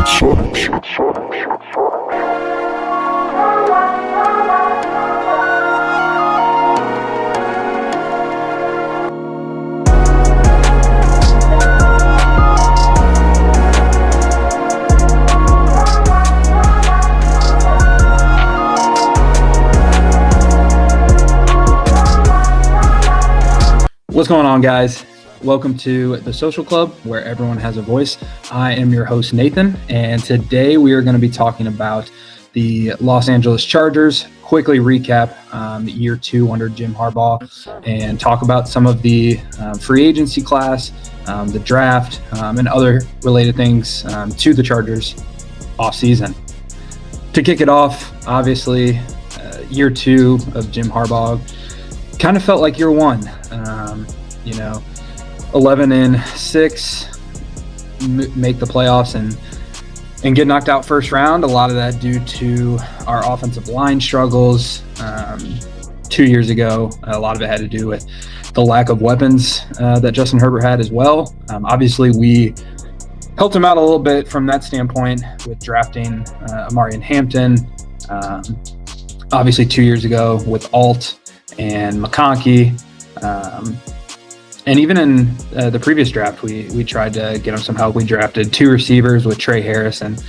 What's going on, guys? Welcome to the Social Club, where everyone has a voice. I am your host, Nathan, and today we are going to be talking about the Los Angeles Chargers, quickly recap year 2 under Jim Harbaugh, and talk about some of the free agency class, the draft, and other related things to the Chargers offseason. To kick it off, obviously, year 2 of Jim Harbaugh kind of felt like year 1. 11-6, make the playoffs and get knocked out first round. A lot of that due to our offensive line struggles 2 years ago. A lot of it had to do with the lack of weapons that Justin Herbert had as well. Obviously, we helped him out a little bit from that standpoint with drafting Amari and Hampton. Obviously, 2 years ago with Alt and McConkey. And even in the previous draft, we tried to get him some help. We drafted 2 receivers with Trey Harris and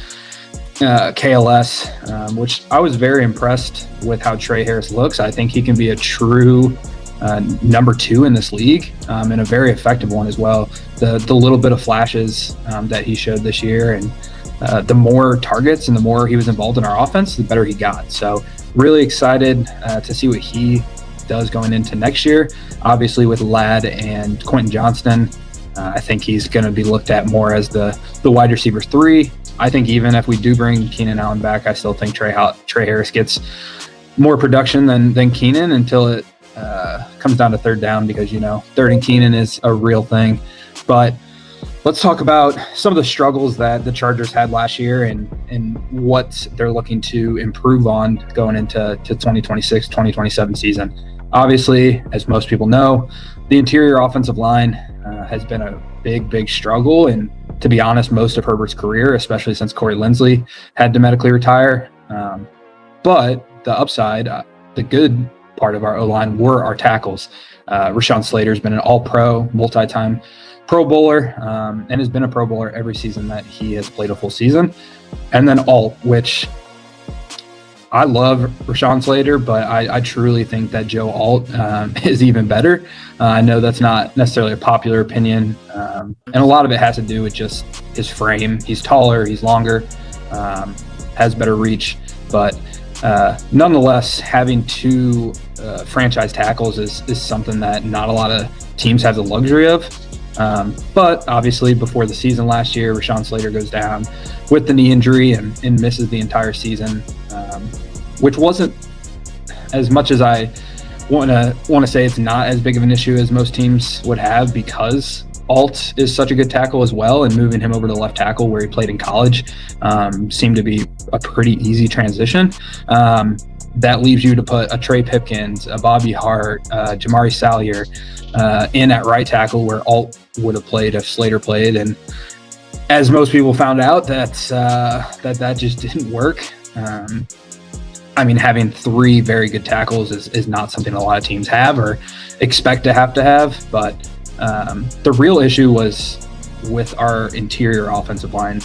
KLS, which I was very impressed with how Trey Harris looks. I think he can be a true number 2 in this league, and a very effective one as well. The little bit of flashes that he showed this year, and the more targets and the more he was involved in our offense, the better he got. So really excited to see what he does going into next year. Obviously, with Ladd and Quentin Johnston, I think he's going to be looked at more as the wide receiver 3. I think even if we do bring Keenan Allen back, I still think Trey Harris gets more production than Keenan until it comes down to third down, because, third and Keenan is a real thing. But let's talk about some of the struggles that the Chargers had last year and what they're looking to improve on going into 2026, 2027 season. Obviously, as most people know, the interior offensive line has been a big struggle. And to be honest, most of Herbert's career, especially since Corey Linsley had to medically retire. But the upside, the good part of our O-line were our tackles. Rashawn Slater's been an all-pro, multi-time Pro Bowler, and has been a Pro Bowler every season that he has played a full season. And then Alt, which I love Rashawn Slater, but I truly think that Joe Alt is even better. I know that's not necessarily a popular opinion, and a lot of it has to do with just his frame. He's taller, he's longer, has better reach, but nonetheless, having 2 franchise tackles is something that not a lot of teams have the luxury of. But obviously, before the season last year, Rashawn Slater goes down with the knee injury and misses the entire season, which wasn't as much as I want to say. It's not as big of an issue as most teams would have, because Alt is such a good tackle as well, and moving him over to left tackle where he played in college seemed to be a pretty easy transition. That leaves you to put a Trey Pipkins, a Bobby Hart, Jamari Salyer in at right tackle, where Alt would have played if Slater played. And as most people found out, that just didn't work. Having 3 very good tackles is not something a lot of teams have or expect to have. But the real issue was with our interior offensive line.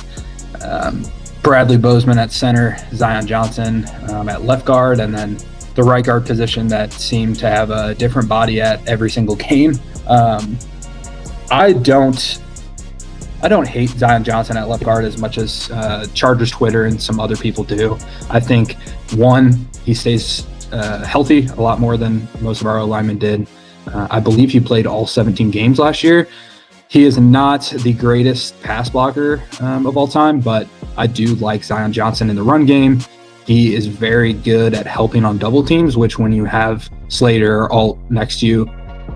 Bradley Bozeman at center, Zion Johnson at left guard, and then the right guard position that seemed to have a different body at every single game. I don't hate Zion Johnson at left guard as much as Chargers Twitter and some other people do. I think, one, he stays healthy a lot more than most of our linemen did. I believe he played all 17 games last year. He is not the greatest pass blocker of all time, but I do like Zion Johnson in the run game. He is very good at helping on double teams, which when you have Slater or Alt next to you,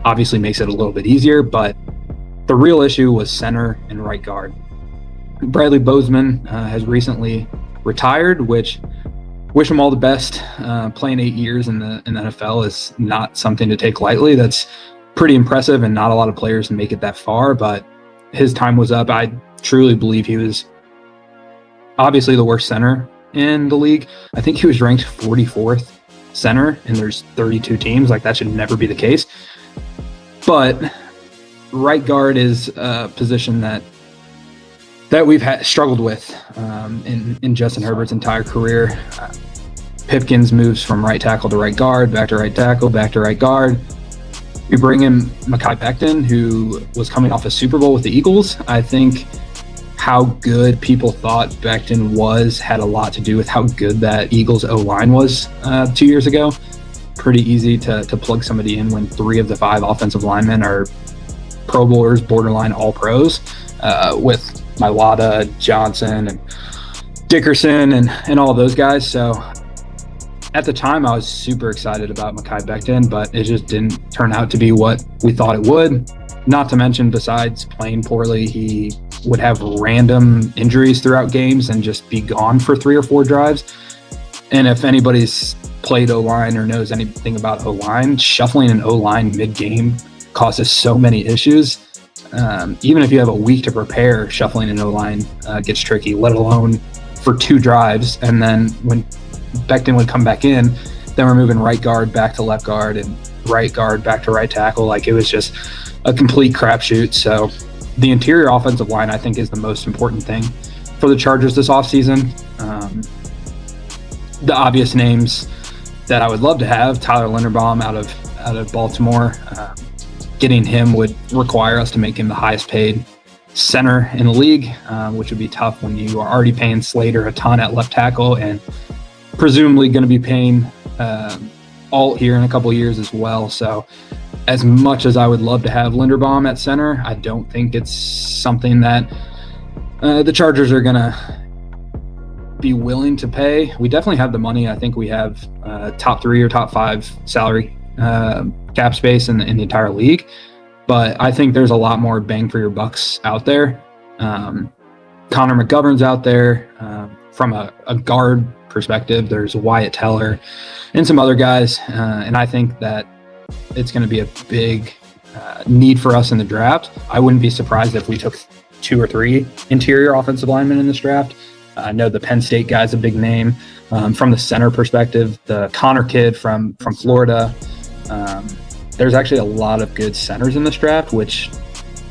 obviously makes it a little bit easier. But the real issue was center and right guard. Bradley Bozeman has recently retired, which wish him all the best. Playing 8 years in the NFL is not something to take lightly. That's pretty impressive, and not a lot of players make it that far, but his time was up. I truly believe he was obviously the worst center in the league. I think he was ranked 44th center, and there's 32 teams. Like, that should never be the case. But right guard is a position that we've struggled with in Justin Herbert's entire career. Pipkins moves from right tackle to right guard, back to right tackle, back to right guard. You bring in Mekhi Becton, who was coming off a Super Bowl with the Eagles. I think how good people thought Becton was had a lot to do with how good that Eagles O-line was 2 years ago. Pretty easy to plug somebody in when 3 of the 5 offensive linemen are Pro Bowlers, borderline all pros, with Mailata, Johnson, and Dickerson, and all of those guys. So at the time, I was super excited about Mekhi Becton, but it just didn't turn out to be what we thought it would. Not to mention, besides playing poorly, he would have random injuries throughout games and just be gone for 3 or 4 drives. And if anybody's played O-line or knows anything about O-line, shuffling an O-line mid-game causes so many issues. Even if you have a week to prepare, shuffling an O-line gets tricky, let alone for 2 drives. And then when Becton would come back in, then we're moving right guard back to left guard and right guard back to right tackle. Like, it was just a complete crapshoot. So the interior offensive line, I think, is the most important thing for the Chargers this offseason. The obvious names that I would love to have, Tyler Linderbaum out of Baltimore. Getting him would require us to make him the highest paid center in the league, which would be tough when you are already paying Slater a ton at left tackle and presumably going to be paying Alt here in a couple years as well. So as much as I would love to have Linderbaum at center, I don't think it's something that the Chargers are going to be willing to pay. We definitely have the money. I think we have top 3 or top 5 salary cap space in the entire league. But I think there's a lot more bang for your bucks out there. Connor McGovern's out there. From a guard perspective, there's Wyatt Teller and some other guys. And I think that it's going to be a big need for us in the draft. I wouldn't be surprised if we took 2 or 3 interior offensive linemen in this draft. I know the Penn State guy's a big name. From the center perspective, the Connor kid from Florida. There's actually a lot of good centers in this draft, which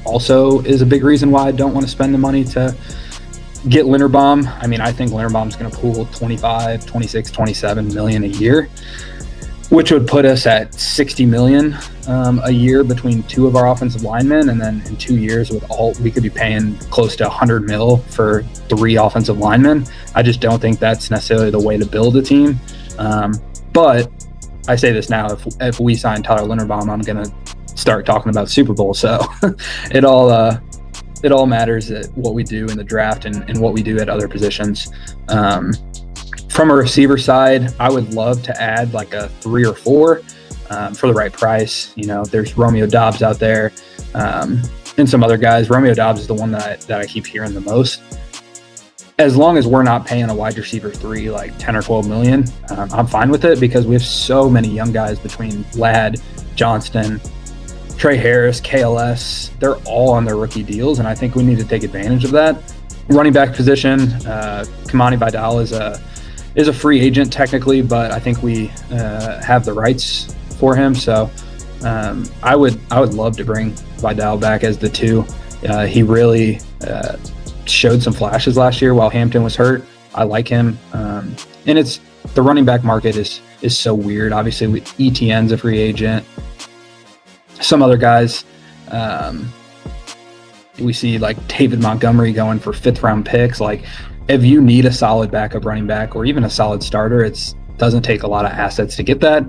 also is a big reason why I don't want to spend the money to get Linderbaum. I mean, I think Linderbaum's going to pool 25, 26, 27 million a year, which would put us at 60 million a year between 2 of our offensive linemen. And then in 2 years with Alt, we could be paying close to 100 mil for 3 offensive linemen. I just don't think that's necessarily the way to build a team. But I say this now, if we sign Tyler Linderbaum, I'm going to start talking about Super Bowl. So it all matters at what we do in the draft and what we do at other positions. From a receiver side, I would love to add like a 3 or 4 for the right price. You know, there's Romeo Doubs out there and some other guys. Romeo Doubs is the one that I keep hearing the most. As long as we're not paying a wide receiver 3 like 10 or 12 million, I'm fine with it, because we have so many young guys between Ladd, Johnston, Trey Harris, KLS. They're all on their rookie deals, and I think we need to take advantage of that. Running back position, Kamani Vidal is a free agent technically, but I think we have the rights for him. So I would love to bring Vidal back as the 2. He really showed some flashes last year while Hampton was hurt. I like him, and it's the running back market is so weird. Obviously, ETN's a free agent. Some other guys, we see like David Montgomery going for 5th round picks. Like, if you need a solid backup running back or even a solid starter, it doesn't take a lot of assets to get that,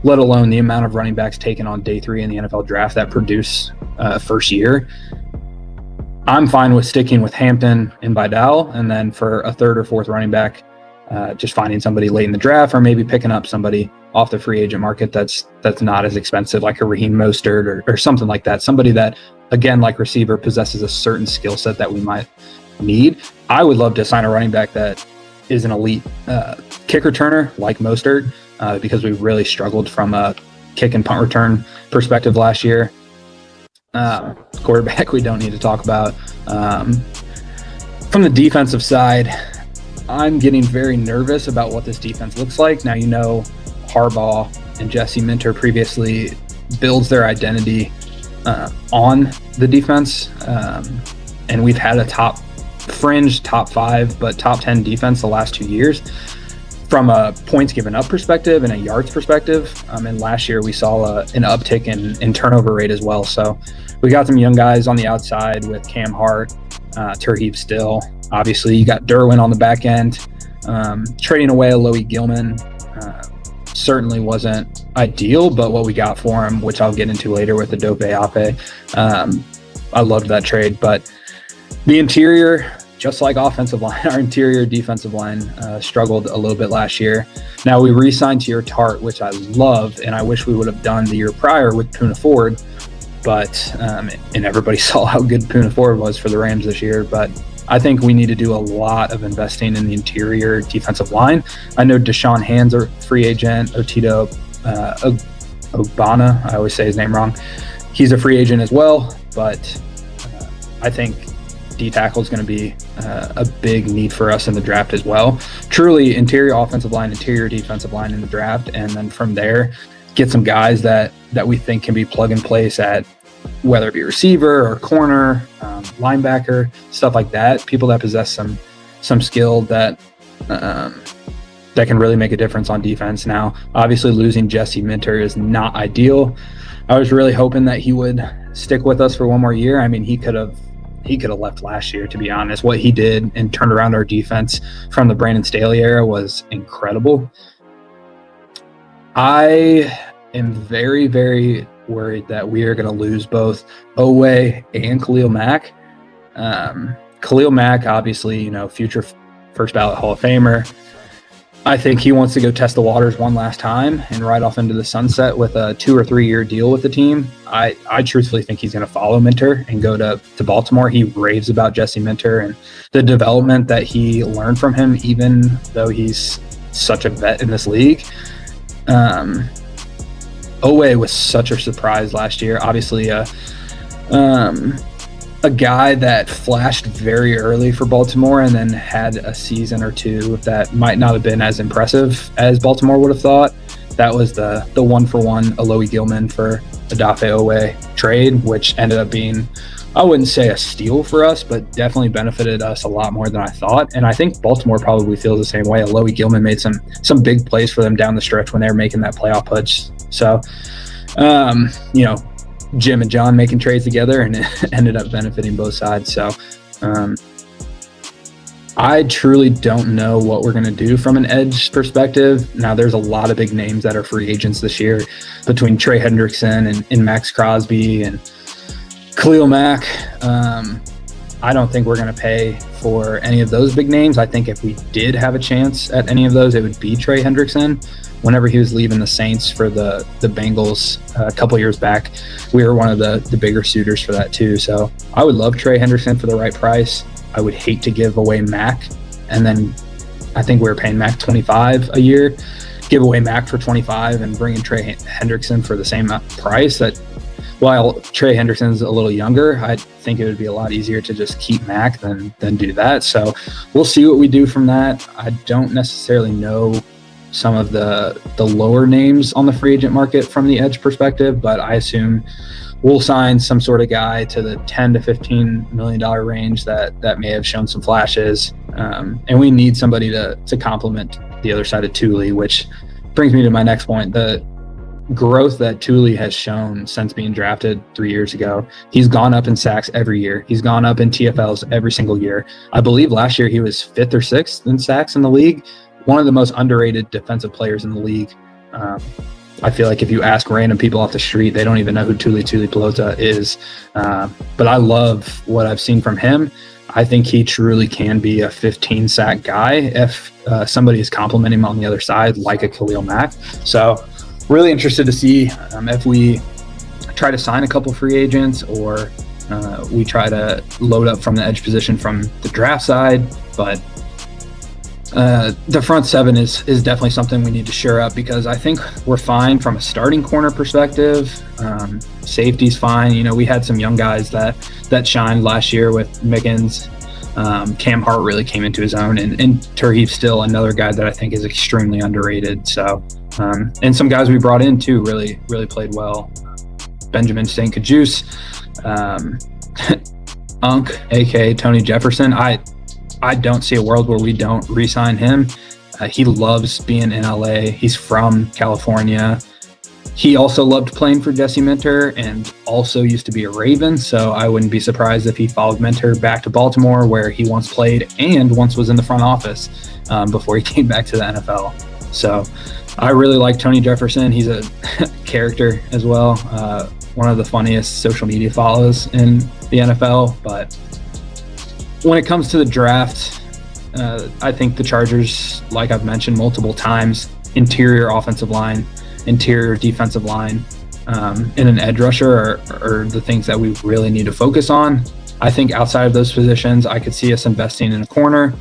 let alone the amount of running backs taken on day 3 in the NFL draft that produce first year. I'm fine with sticking with Hampton and Vidal, and then for a 3rd or 4th running back, just finding somebody late in the draft, or maybe picking up somebody off the free agent market that's not as expensive, like a Raheem Mostert or something like that. Somebody that, again, like receiver, possesses a certain skill set that we might need. I would love to sign a running back that is an elite kick returner like Mostert, because we really struggled from a kick and punt return perspective last year. Quarterback we don't need to talk about. From the defensive side, I'm getting very nervous about what this defense looks like. Now, Harbaugh and Jesse Minter previously builds their identity on the defense. And we've had a top 5, but top 10 defense the last 2 years from a points given up perspective and a yards perspective. And last year we saw an uptick in turnover rate as well. So we got some young guys on the outside with Cam Hart, Terheeb Still. Obviously, you got Derwin on the back end. Trading away Alohi Gilman certainly wasn't ideal, but what we got for him, which I'll get into later with the Dope Ape, I loved that trade. But the interior, just like offensive line, our interior defensive line struggled a little bit last year. Now we re-signed Tier Tart, which I love, and I wish we would have done the year prior with Poona Ford. But and everybody saw how good Poona Ford was for the Rams this year. But I think we need to do a lot of investing in the interior defensive line. I know Deshaun Hand's a free agent. Otito Ogbonna, I always say his name wrong. He's a free agent as well. But I think D-tackle is going to be a big need for us in the draft as well. Truly interior offensive line, interior defensive line in the draft. And then from there, get some guys that we think can be plug and place at whether it be receiver or corner, linebacker, stuff like that. People that possess some skill that can really make a difference on defense. Now, obviously losing Jesse Minter is not ideal. I was really hoping that he would stick with us for one more year. I mean, he could have left last year, to be honest. What he did and turned around our defense from the Brandon Staley era was incredible. I am very, very worried that we are going to lose both Owe and Khalil Mack. Khalil Mack, obviously, future first ballot Hall of Famer. I think he wants to go test the waters one last time and ride off into the sunset with a 2 or 3 year deal with the team. I truthfully think he's going to follow Minter and go to Baltimore. He raves about Jesse Minter and the development that he learned from him, even though he's such a vet in this league. Owe was such a surprise last year. Obviously, a guy that flashed very early for Baltimore and then had a season or two that might not have been as impressive as Baltimore would have thought. That was the 1-for-1 Alohi Gilman for Odafe Owe trade, which ended up being, I wouldn't say a steal for us, but definitely benefited us a lot more than I thought. And I think Baltimore probably feels the same way. Alohi Gilman made some big plays for them down the stretch when they were making that playoff push. So, Jim and John making trades together, and it ended up benefiting both sides. So I truly don't know what we're going to do from an edge perspective. Now, there's a lot of big names that are free agents this year between Trey Hendrickson and Max Crosby and Khalil Mack. I don't think we're going to pay for any of those big names. I think if we did have a chance at any of those, it would be Trey Hendrickson. Whenever he was leaving the Saints for the Bengals a couple years back, we were one of the bigger suitors for that too. So I would love Trey Hendrickson for the right price. I would hate to give away Mack, and then I think we were paying Mack $25 a year. Give away Mack for $25 and bring in Trey Hendrickson for the same price. That while Trey Hendrickson's a little younger, I think it would be a lot easier to just keep Mack than do that. So we'll see what we do from that. I don't necessarily know some of the lower names on the free agent market from the edge perspective, but I assume we'll sign some sort of guy to the $10 to $15 million range that may have shown some flashes. And we need somebody to complement the other side of Thule, which brings me to my next point. The growth that Thule has shown since being drafted 3 years ago. He's gone up in sacks every year. He's gone up in TFLs every single year. I believe last year he was 5th or 6th in sacks in the league. One of the most underrated defensive players in the league. I feel like if you ask random people off the street, they don't even know who Tuli Pelota is. But I love what I've seen from him. I think he truly can be a 15-sack guy if somebody is complimenting him on the other side, like a Khalil Mack. So really interested to see if we try to sign a couple free agents or we try to load up from the edge position from the draft side. But the front seven is definitely something we need to shore up, because I think we're fine from a starting corner perspective. Safety's fine. You know, we had some young guys that shined last year with Mickens, Cam Hart really came into his own, and Terheap's still another guy that I think is extremely underrated. So, and some guys we brought in too really played well. Benjamin St. Cajuice, Unk, aka Tony Jefferson. I don't see a world where we don't re-sign him. He loves being in LA. He's from California. He also loved playing for Jesse Minter and also used to be a Raven. So I wouldn't be surprised if he followed Minter back to Baltimore, where he once played and once was in the front office before he came back to the NFL. So I really like Tony Jefferson. He's a character as well. One of the funniest social media follows in the NFL. But when it comes to the draft, I think the Chargers, like I've mentioned multiple times, interior offensive line, interior defensive line, and an edge rusher are the things that we really need to focus on. I think outside of those positions, I could see us investing in a corner,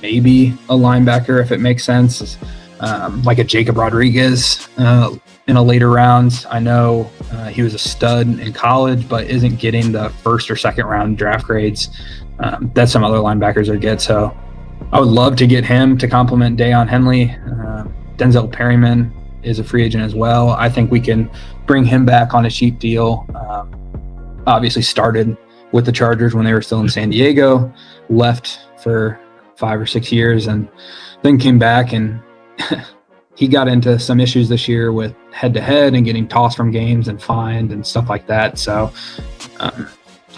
maybe a linebacker if it makes sense, like a Jacob Rodriguez in a later round. I know he was a stud in college, but isn't getting the first or second round draft grades that some other linebackers are get. So I would love to get him to complement Deion Henley. Denzel Perryman is a free agent as well. I think we can bring him back on a cheap deal. Obviously started with the Chargers when they were still in San Diego, left for 5 or 6 years, and then came back, and he got into some issues this year with head-to-head and getting tossed from games and fined and stuff like that. So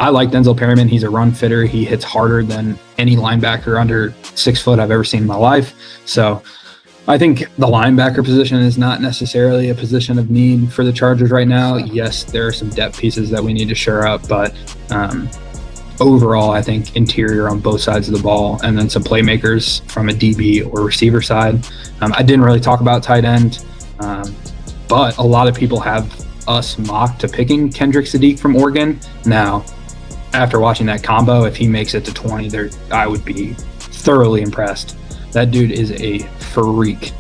I like Denzel Perryman. He's a run fitter. He hits harder than any linebacker under 6 foot I've ever seen in my life. So I think the linebacker position is not necessarily a position of need for the Chargers right now. Yes, there are some depth pieces that we need to shore up, but overall, I think interior on both sides of the ball, and then some playmakers from a DB or receiver side. I didn't really talk about tight end, but a lot of people have us mocked to picking Kendrick Sadiq from Oregon. Now, after watching that combo, if he makes it to 20, I would be thoroughly impressed. That dude is a freak.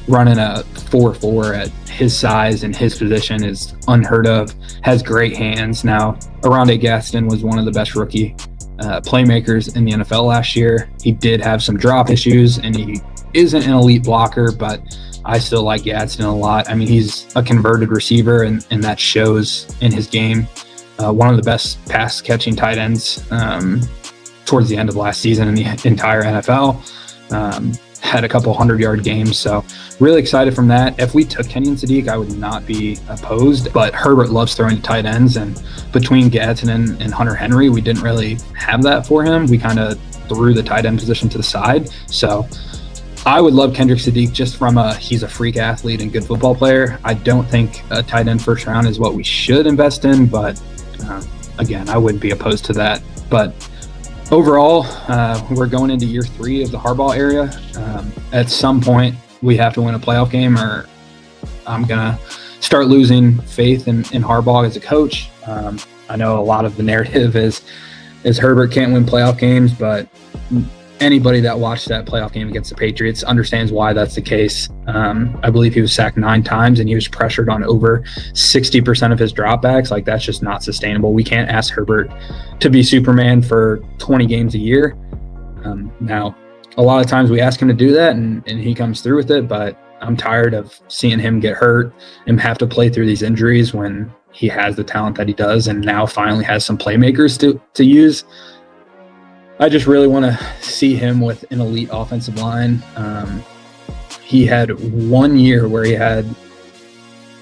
Running a 4.4 at his size and his position is unheard of. Has great hands. Now, Oronde Gaston was one of the best rookie playmakers in the NFL last year. He did have some drop issues, and he isn't an elite blocker, but I still like Gadsden a lot. I mean, he's a converted receiver, and that shows in his game. One of the best pass-catching tight ends towards the end of last season in the entire NFL. Had a couple 100-yard games, so really excited from that. If we took Kenyon Sadiq, I would not be opposed, but Herbert loves throwing to tight ends, and between Gadsden and Hunter Henry, we didn't really have that for him. We kind of threw the tight end position to the side, so I would love Kendrick Sadiq just from he's a freak athlete and good football player. I don't think a tight end first round is what we should invest in, but again, I wouldn't be opposed to that. But overall, we're going into year 3 of the Harbaugh era. At some point, we have to win a playoff game, or I'm going to start losing faith in Harbaugh as a coach. I know a lot of the narrative is Herbert can't win playoff games, but anybody that watched that playoff game against the Patriots understands why that's the case. I believe he was sacked 9 times, and he was pressured on over 60% of his dropbacks. Like, that's just not sustainable. We can't ask Herbert to be Superman for 20 games a year. Now, a lot of times we ask him to do that, and he comes through with it, but I'm tired of seeing him get hurt and have to play through these injuries when he has the talent that he does, and now finally has some playmakers to use. I just really want to see him with an elite offensive line. He had 1 year where he had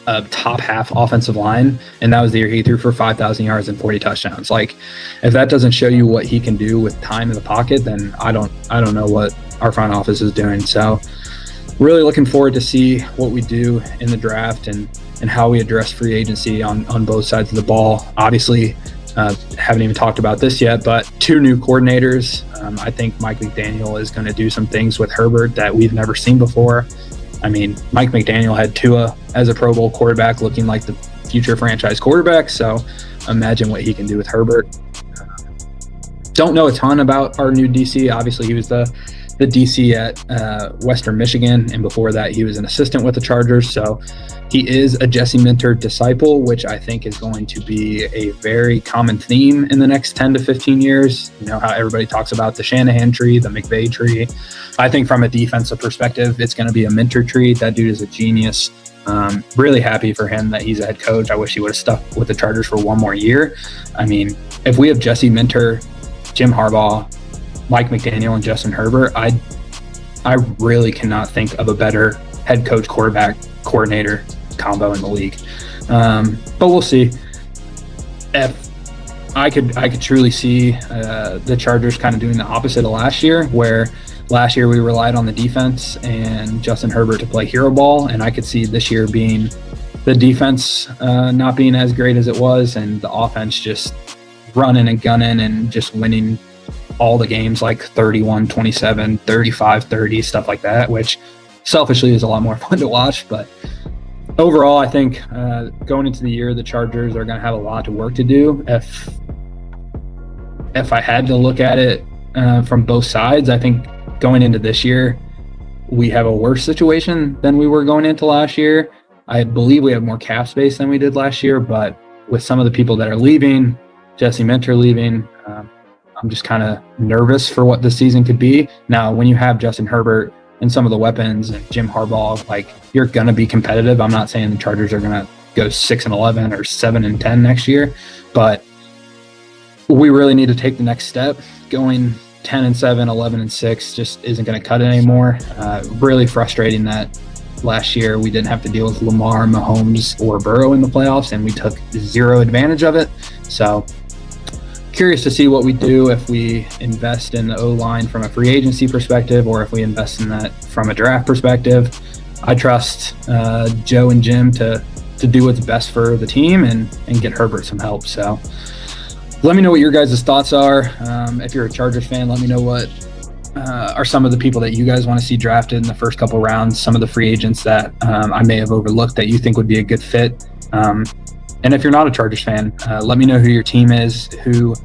a top half offensive line, and that was the year he threw for 5,000 yards and 40 touchdowns. Like, if that doesn't show you what he can do with time in the pocket, then I don't know what our front office is doing. So really looking forward to see what we do in the draft and how we address free agency on both sides of the ball. Obviously, haven't even talked about this yet, but 2 new coordinators. I think Mike McDaniel is going to do some things with Herbert that we've never seen before. I mean, Mike McDaniel had Tua as a Pro Bowl quarterback, looking like the future franchise quarterback. So imagine what he can do with Herbert. Don't know a ton about our new DC. Obviously, he was the the DC at Western Michigan, and before that he was an assistant with the Chargers. So he is a Jesse Minter disciple, which I think is going to be a very common theme in the next 10 to 15 years. You know how everybody talks about the Shanahan tree, the McVay tree. I think from a defensive perspective, it's going to be a Minter tree. That dude is a genius. Really happy for him that he's a head coach. I wish he would have stuck with the Chargers for one more year. I mean, if we have Jesse Minter, Jim Harbaugh, Mike McDaniel, and Justin Herbert, I really cannot think of a better head coach quarterback coordinator combo in the league. But we'll see. If I could truly see the Chargers kind of doing the opposite of last year, where last year we relied on the defense and Justin Herbert to play hero ball, and I could see this year being the defense not being as great as it was, and the offense just running and gunning and just winning all the games like 31-27, 35-30, stuff like that, which selfishly is a lot more fun to watch. But overall, I think going into the year, the Chargers are going to have a lot of work to do. If I had to look at it from both sides, I think going into this year, we have a worse situation than we were going into last year. I believe we have more cap space than we did last year, but with some of the people that are leaving, Jesse Minter leaving, I'm just kind of nervous for what this season could be. Now, when you have Justin Herbert and some of the weapons and Jim Harbaugh, like, you're going to be competitive. I'm not saying the Chargers are going to go 6-11 or 7-10 next year, but we really need to take the next step. Going 10-7, 11-6 just isn't going to cut it anymore. Really frustrating that last year we didn't have to deal with Lamar, Mahomes, or Burrow in the playoffs, and we took zero advantage of it. So curious to see what we do if we invest in the O-line from a free agency perspective, or if we invest in that from a draft perspective. I trust Joe and Jim to do what's best for the team and get Herbert some help. So let me know what your guys' thoughts are. If you're a Chargers fan, let me know what are some of the people that you guys want to see drafted in the first couple rounds, some of the free agents that I may have overlooked that you think would be a good fit. And if you're not a Chargers fan, let me know who your team is, who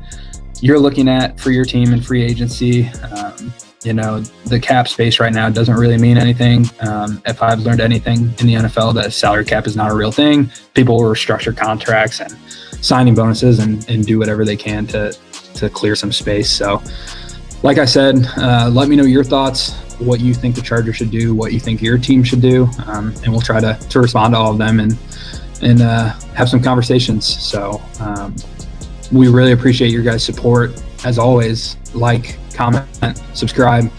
you're looking at for your team in free agency. You know, the cap space right now doesn't really mean anything. If I've learned anything in the NFL, that salary cap is not a real thing. People will restructure contracts and signing bonuses and do whatever they can to clear some space. So like I said, let me know your thoughts, what you think the Chargers should do, what you think your team should do, and we'll try to respond to all of them and have some conversations. So we really appreciate your guys' support. As always, like, comment, subscribe.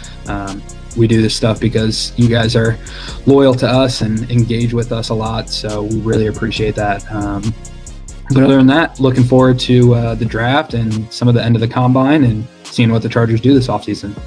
We do this stuff because you guys are loyal to us and engage with us a lot, so we really appreciate that. But other than that, looking forward to the draft and some of the end of the combine and seeing what the Chargers do this offseason.